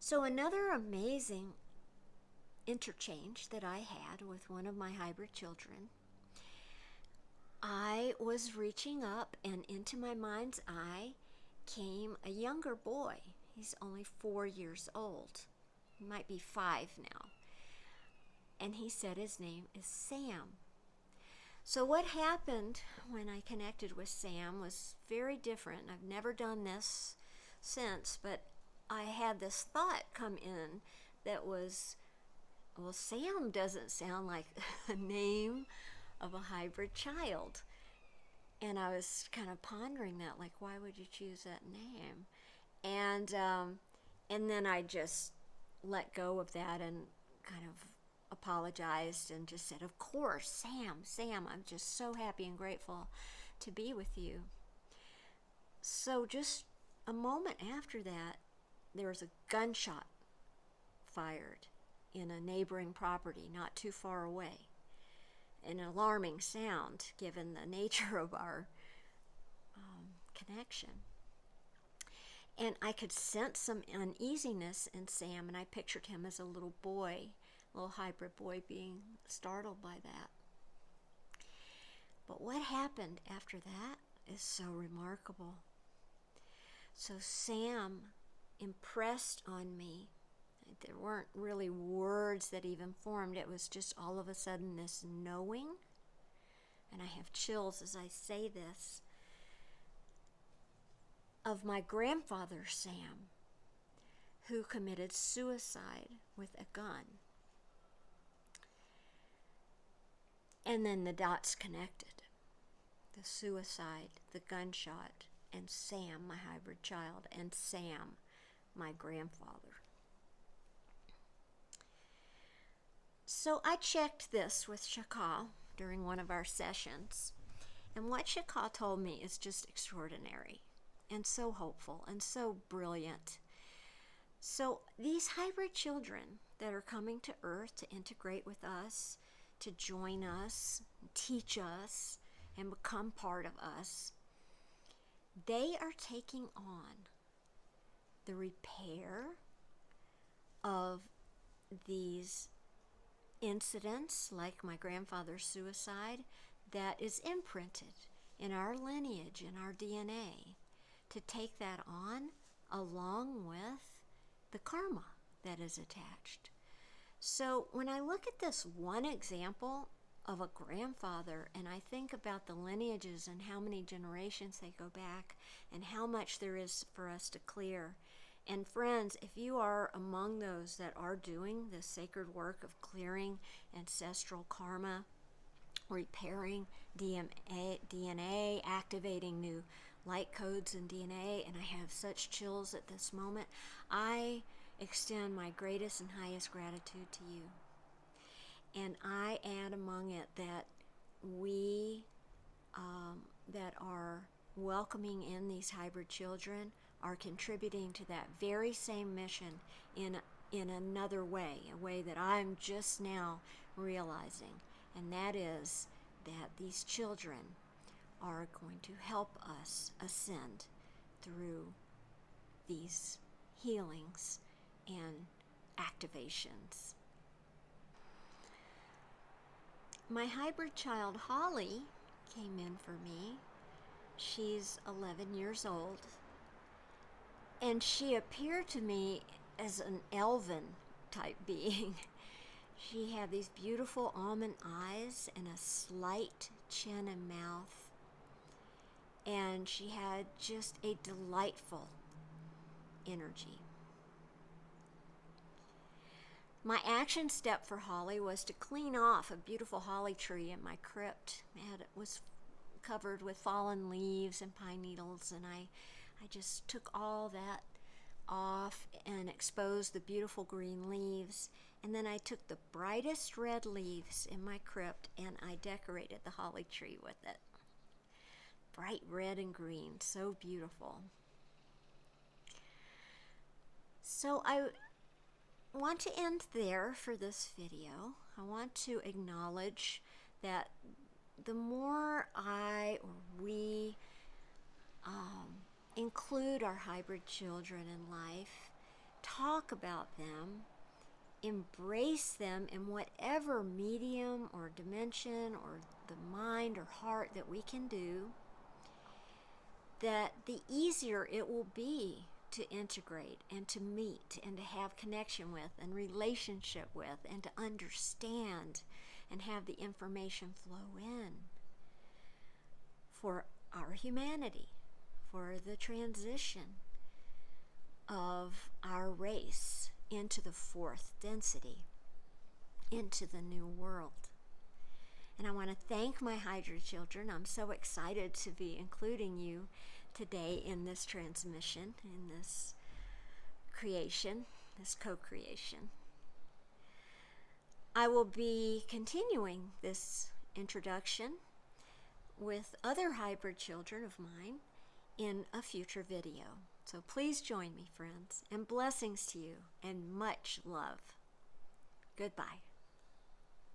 So another amazing interchange that I had with one of my hybrid children, I was reaching up and into my mind's eye came a younger boy. He's only 4 years old. He might be 5 now. And he said his name is Sam. So what happened when I connected with Sam was very different. I've never done this since, but I had this thought come in that was, well, Sam doesn't sound like a name of a hybrid child. And I was kind of pondering that, like, why would you choose that name? And then I just let go of that and kind of apologized and just said, of course, Sam, I'm just so happy and grateful to be with you. So just a moment after that, there was a gunshot fired in a neighboring property not too far away. An alarming sound given the nature of our connection. And I could sense some uneasiness in Sam, and I pictured him as a little boy, a little hybrid boy, being startled by that. But what happened after that is so remarkable. So Sam impressed on me. There weren't really words that even formed. It was just all of a sudden this knowing, and I have chills as I say this, of my grandfather Sam, who committed suicide with a gun. And then the dots connected. The suicide, the gunshot, and Sam, my hybrid child, and Sam, my grandfather. So I checked this with Shaka during one of our sessions, and what Shaka told me is just extraordinary and so hopeful and so brilliant. So these hybrid children that are coming to Earth to integrate with us, to join us, teach us, and become part of us, they are taking on the repair of these incidents, like my grandfather's suicide, that is imprinted in our lineage, in our DNA, to take that on along with the karma that is attached. So when I look at this one example of a grandfather and I think about the lineages and how many generations they go back and how much there is for us to clear, and friends, if you are among those that are doing this sacred work of clearing ancestral karma, repairing DNA, activating new light codes in DNA, and I have such chills at this moment, I extend my greatest and highest gratitude to you. And I add among it that we that are welcoming in these hybrid children are contributing to that very same mission in another way, a way that I'm just now realizing, and that is that these children are going to help us ascend through these healings and activations. My hybrid child Holly came in for me. She's 11 years old, and she appeared to me as an elven type being. She had these beautiful almond eyes and a slight chin and mouth, and she had just a delightful energy. My action step for Holly was to clean off a beautiful holly tree in my crypt. It was covered with fallen leaves and pine needles, and I just took all that off and exposed the beautiful green leaves. And then I took the brightest red leaves in my crypt and I decorated the holly tree with it. Bright red and green, so beautiful. So I want to end there for this video. I want to acknowledge that the more I or we include our hybrid children in life, talk about them, embrace them in whatever medium or dimension or the mind or heart that we can do, that the easier it will be to integrate and to meet and to have connection with and relationship with and to understand and have the information flow in for our humanity, for the transition of our race into the fourth density, into the new world. And I want to thank my Hydra children. I'm so excited to be including you today in this transmission, in this creation, this co-creation. I will be continuing this introduction with other hybrid children of mine in a future video. So please join me, friends, and blessings to you and much love. Goodbye.